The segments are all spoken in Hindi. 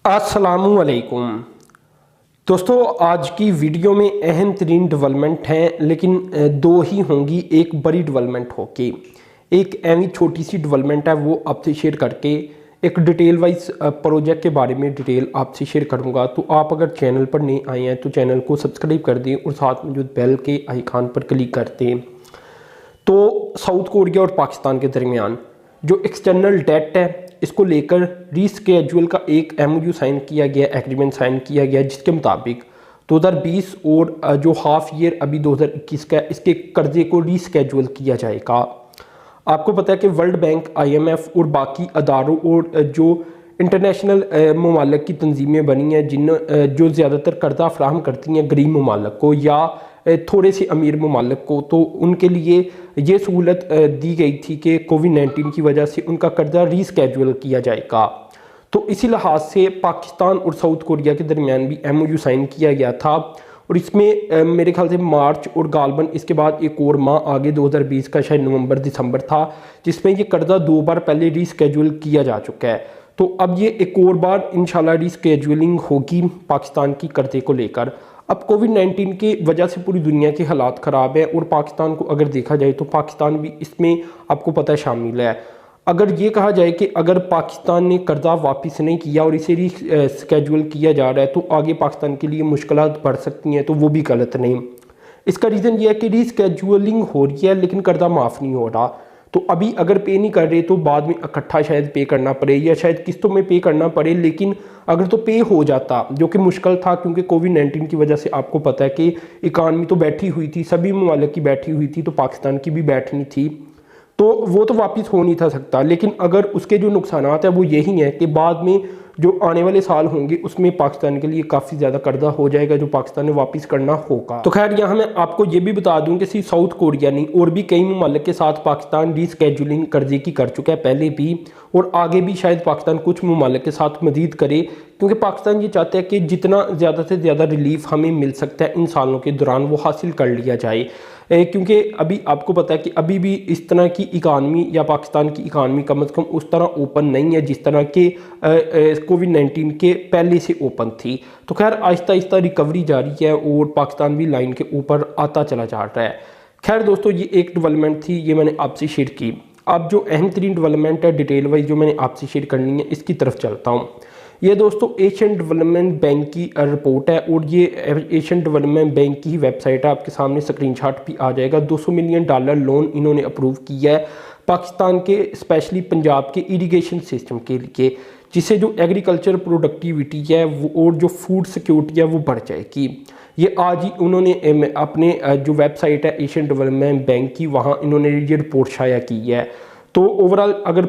अस्सलामुअलैकुम दोस्तों, आज की वीडियो में अहम तरीन डेवलपमेंट हैं, लेकिन दो ही होंगी। एक बड़ी डेवलपमेंट होगी, एक ऐवी छोटी सी डेवलपमेंट है, वो आपसे शेयर करके एक डिटेल वाइज प्रोजेक्ट के बारे में डिटेल आपसे शेयर करूंगा। तो आप अगर चैनल पर नए आए हैं तो चैनल को सब्सक्राइब कर दें और साथ मौजूद बेल के आइकन पर क्लिक कर दें। तो साउथ कोरिया और पाकिस्तान के दरमियान जो एक्सटर्नल डेट है, इसको लेकर रीस्केड्यूल का एक एमओयू साइन किया गया, एग्रीमेंट साइन किया गया, जिसके मुताबिक 2020 और जो हाफ ईयर अभी 2021 का, इसके कर्जे को रीस्केड्यूल किया जाएगा। आपको पता है कि वर्ल्ड बैंक, IMF और बाकी अदारों और जो इंटरनेशनल ममालिक की तंजीमें बनी हैं, जो ज़्यादातर कर्जा फ्राहम करती हैं गरीब ममालिक को या थोड़े से अमीर ममालिक को, तो उनके लिए ये सहूलत दी गई थी कि कोविड-19 की वजह से उनका कर्जा रीस्केड्यूल किया जाएगा। तो इसी लिहाज से पाकिस्तान और साउथ कोरिया के दरमियान भी MOU साइन किया गया था और इसमें मेरे ख्याल से मार्च और गालबन इसके बाद एक और माह आगे 2020 का शायद नवंबर दिसंबर था, जिसमें ये कर्जा 2 बार पहले रीस्केड्यूल किया जा चुका है। तो अब ये एक और बार इंशाल्लाह रीस्केड्यूलिंग होगी पाकिस्तान की कर्जे को लेकर। अब कोविड-19 की वजह से पूरी दुनिया के हालात ख़राब है और पाकिस्तान को अगर देखा जाए तो पाकिस्तान भी इसमें आपको पता है शामिल है। अगर ये कहा जाए कि अगर पाकिस्तान ने कर्जा वापस नहीं किया और इसे रीस्केड्यूल किया जा रहा है तो आगे पाकिस्तान के लिए मुश्किलात बढ़ सकती हैं, तो वो भी गलत नहीं। इसका रीज़न ये है कि रीस्केड्यूलिंग हो रही है लेकिन कर्जा माफ़ नहीं हो रहा। तो अभी अगर पे नहीं कर रहे तो बाद में इकट्ठा शायद पे करना पड़े या शायद किस्तों में पे करना पड़े, लेकिन अगर तो पे हो जाता, जो कि मुश्किल था क्योंकि कोविड-19 की वजह से आपको पता है कि इकानमी तो बैठी हुई थी, सभी ममालिक की बैठी हुई थी, तो पाकिस्तान की भी बैठनी थी, तो वो तो वापस हो नहीं था सकता। लेकिन अगर उसके जो नुकसानात हैं वो यही हैं कि बाद में जो आने वाले साल होंगे उसमें पाकिस्तान के लिए काफ़ी ज़्यादा कर्जा हो जाएगा जो पाकिस्तान ने वापस करना होगा। तो खैर यहाँ मैं आपको ये भी बता दूं कि सिर्फ साउथ कोरिया नहीं और भी कई ममालिक के साथ पाकिस्तान रीस्केड्यूलिंग कर्जे की कर चुका है पहले भी, और आगे भी शायद पाकिस्तान कुछ ममालिक के साथ मजीद करे, क्योंकि पाकिस्तान ये चाहता है कि जितना ज़्यादा से ज़्यादा रिलीफ हमें मिल सकता है इन सालों के दौरान वो हासिल कर लिया जाए। क्योंकि अभी आपको पता है कि अभी भी इस तरह की इकानमी या पाकिस्तान की इकानमी कम से कम उस तरह ओपन नहीं है जिस तरह के कोविड-19 के पहले से ओपन थी। तो खैर आहिस्ता आहिस्ता रिकवरी जारी है और पाकिस्तान भी लाइन के ऊपर आता चला जा रहा है। खैर दोस्तों, ये एक डेवलपमेंट थी, ये मैंने आपसे शेयर की। अब जो अहम तरीन डेवलपमेंट है डिटेल वाइज जो मैंने आपसे शेयर करनी है, इसकी तरफ चलता हूँ। ये दोस्तों एशियन डेवलपमेंट बैंक की रिपोर्ट है और ये एशियन डेवलपमेंट बैंक की ही वेबसाइट है, आपके सामने स्क्रीनशॉट भी आ जाएगा। $200 मिलियन लोन इन्होंने अप्रूव किया है पाकिस्तान के, स्पेशली पंजाब के इरिगेशन सिस्टम के लिए, जिससे जो एग्रीकल्चर प्रोडक्टिविटी है वो और जो फूड सिक्योरिटी है वो बढ़ जाएगी। ये आज ही उन्होंने अपने जो वेबसाइट है एशियन डेवलपमेंट बैंक की, वहाँ इन्होंने ये रिपोर्ट शाया की है। तो ओवरऑल अगर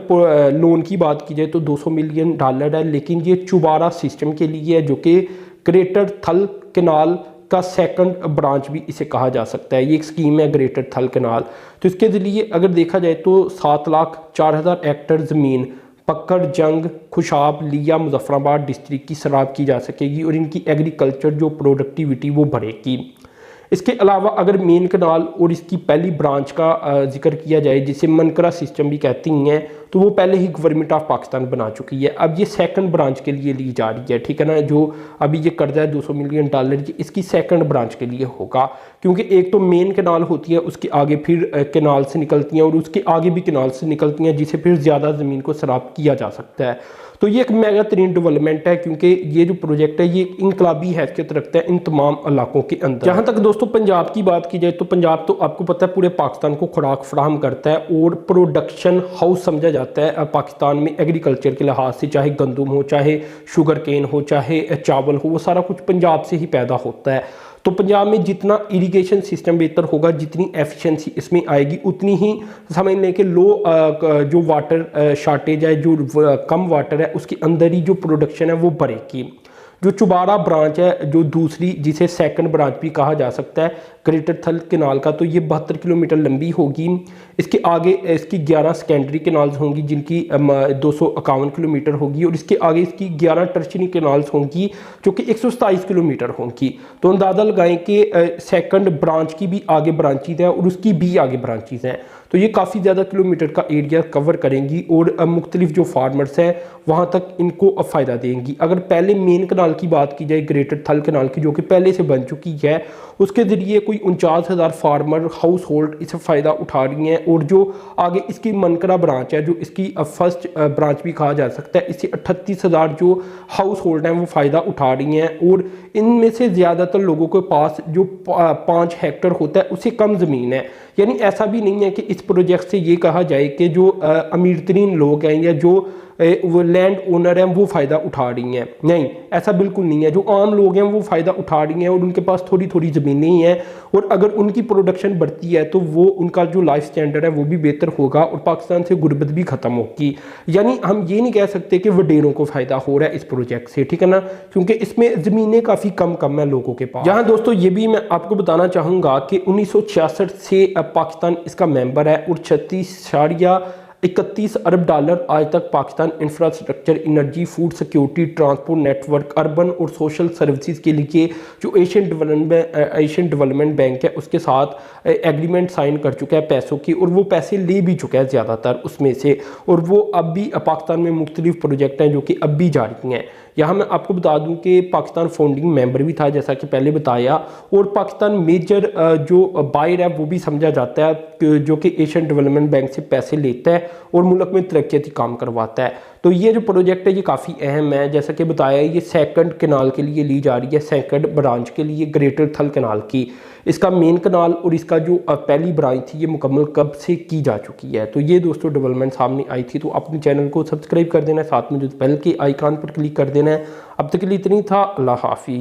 लोन की बात की जाए तो $200 मिलियन है, लेकिन ये चुबारा सिस्टम के लिए है, जो कि ग्रेटर थल कैनाल का सेकंड ब्रांच भी इसे कहा जा सकता है। ये एक स्कीम है ग्रेटर थल कैनाल। तो इसके लिए अगर देखा जाए तो 7,04,000 हेक्टेयर ज़मीन पक्कड़, जंग, खुशाब, लिया, मुजफ्फराबाद डिस्ट्रिक्ट की सराब की जा सकेगी और इनकी एग्रीकल्चर जो प्रोडक्टिविटी वो बढ़ेगी। इसके अलावा अगर मेन कनाल और इसकी पहली ब्रांच का जिक्र किया जाए, जिसे मनकरा सिस्टम भी कहती हैं, तो वो पहले ही गवर्नमेंट ऑफ पाकिस्तान बना चुकी है। अब ये सेकंड ब्रांच के लिए ली जा रही है, ठीक है ना। जो अभी ये कर्जा है $200 मिलियन, ये इसकी सेकंड ब्रांच के लिए होगा, क्योंकि एक तो मेन कनाल होती है, उसके आगे फिर कनाल से निकलती हैं और उसके आगे भी कनाल से निकलती हैं, जिसे फिर ज़्यादा ज़मीन को सराब किया जा सकता है। तो ये एक मेगा तरीन डेवलपमेंट है, क्योंकि ये जो प्रोजेक्ट है ये इनकलाबी हैसियत रखता है इन तमाम इलाकों के अंदर। जहाँ तक दोस्तों पंजाब की बात की जाए तो पंजाब तो आपको पता है पूरे पाकिस्तान को खुराक फराहम करता है और प्रोडक्शन हाउस समझा जाता है पाकिस्तान में एग्रीकल्चर के लिहाज से, चाहे गंदम हो, चाहे शुगर केन हो, चाहे चावल हो, वो सारा कुछ पंजाब से ही पैदा होता है। तो पंजाब में जितना इरिगेशन सिस्टम बेहतर होगा, जितनी एफिशिएंसी इसमें आएगी, उतनी ही समझ लें कि लो जो वाटर शॉर्टेज है, जो कम वाटर है, उसके अंदर ही जो प्रोडक्शन है वो बढ़ेगी। जो चुबारा ब्रांच है, जो दूसरी जिसे सेकंड ब्रांच भी कहा जा सकता है ग्रेटर थल कैनाल का, तो ये 72 किलोमीटर लंबी होगी। इसके आगे इसकी 11 सेकेंडरी कैनाल्स होंगी जिनकी 251 किलोमीटर होगी, और इसके आगे इसकी 11 टर्शरी कैनाल्स होंगी जो कि 127 किलोमीटर होंगी। तो अंदाज़ा लगाएं कि सेकंड ब्रांच की भी आगे ब्रांचेज हैं और उसकी भी आगे ब्रांचेज हैं, तो ये काफ़ी ज़्यादा किलोमीटर का एरिया कवर करेंगी और मुख्तलिफ जो फार्मर्स हैं वहाँ तक इनको फ़ायदा देंगी। अगर पहले मेन कनाल की बात की जाए, ग्रेटर थल कनाल की, जो कि पहले से बन चुकी है, उसके ज़रिए कोई 49,000 फार्मर हाउस होल्ड इससे फ़ायदा उठा रही हैं, और जो आगे इसकी मनकरा ब्रांच है, जो इसकी फर्स्ट ब्रांच भी कहा जा सकता है, इससे 38,000 जो हाउस होल्ड हैं वो फ़ायदा उठा रही हैं। और इनमें से ज़्यादातर लोगों के पास जो 5 हेक्टेयर होता है उससे कम ज़मीन है। यानी ऐसा भी नहीं है कि इस प्रोजेक्ट से ये कहा जाए कि जो अमीर तरीन लोग हैं या जो वो लैंड ओनर हैं वो फ़ायदा उठा रही हैं, नहीं, ऐसा बिल्कुल नहीं है। जो आम लोग हैं वो फ़ायदा उठा रही हैं और उनके पास थोड़ी थोड़ी ज़मीनें ही हैं, और अगर उनकी प्रोडक्शन बढ़ती है तो वो उनका जो लाइफ स्टैंडर्ड है वो भी बेहतर होगा और पाकिस्तान से गुर्बत भी ख़त्म होगी। यानी हम ये नहीं कह सकते कि वडेरों को फ़ायदा हो रहा है इस प्रोजेक्ट से, ठीक है ना, क्योंकि इसमें ज़मीनें काफ़ी कम है लोगों के पास। यहाँ दोस्तों ये भी मैं आपको बताना चाहूँगा कि 1966 से पाकिस्तान इसका मेंबर है, और 36.31 अरब डॉलर आज तक Pakistan infrastructure, energy, food security, transport network, urban और सोशल सर्विसेज के लिए जो एशियन डेवलपमेंट बैंक है उसके साथ एग्रीमेंट साइन कर चुका है पैसों की, और वो पैसे ले भी चुका है ज़्यादातर उसमें से, और वो अब भी पाकिस्तान में मुख्तलिफ प्रोजेक्ट हैं जो कि अब भी जारी हैं। यहाँ मैं आपको बता दूं कि पाकिस्तान फाउंडिंग मेंबर भी था जैसा कि पहले बताया, और पाकिस्तान मेजर जो बायर है वो भी समझा जाता है जो कि एशियन डेवलपमेंट बैंक से पैसे लेता है और मुल्क में तरक्याती काम करवाता है। तो ये जो प्रोजेक्ट है ये काफ़ी अहम है, जैसा कि बताया ये सेकंड कनाल के लिए ली जा रही है, सेकंड ब्रांच के लिए ग्रेटर थल कनाल की। इसका मेन कनाल और इसका जो पहली ब्रांच थी ये मुकम्मल कब से की जा चुकी है। तो ये दोस्तों डेवलपमेंट सामने आई थी, तो अपने चैनल को सब्सक्राइब कर देना है, साथ में जो बेल के आइकन पर क्लिक कर देना है। अब तक के लिए इतनी था, अल्लाह हाफिज़।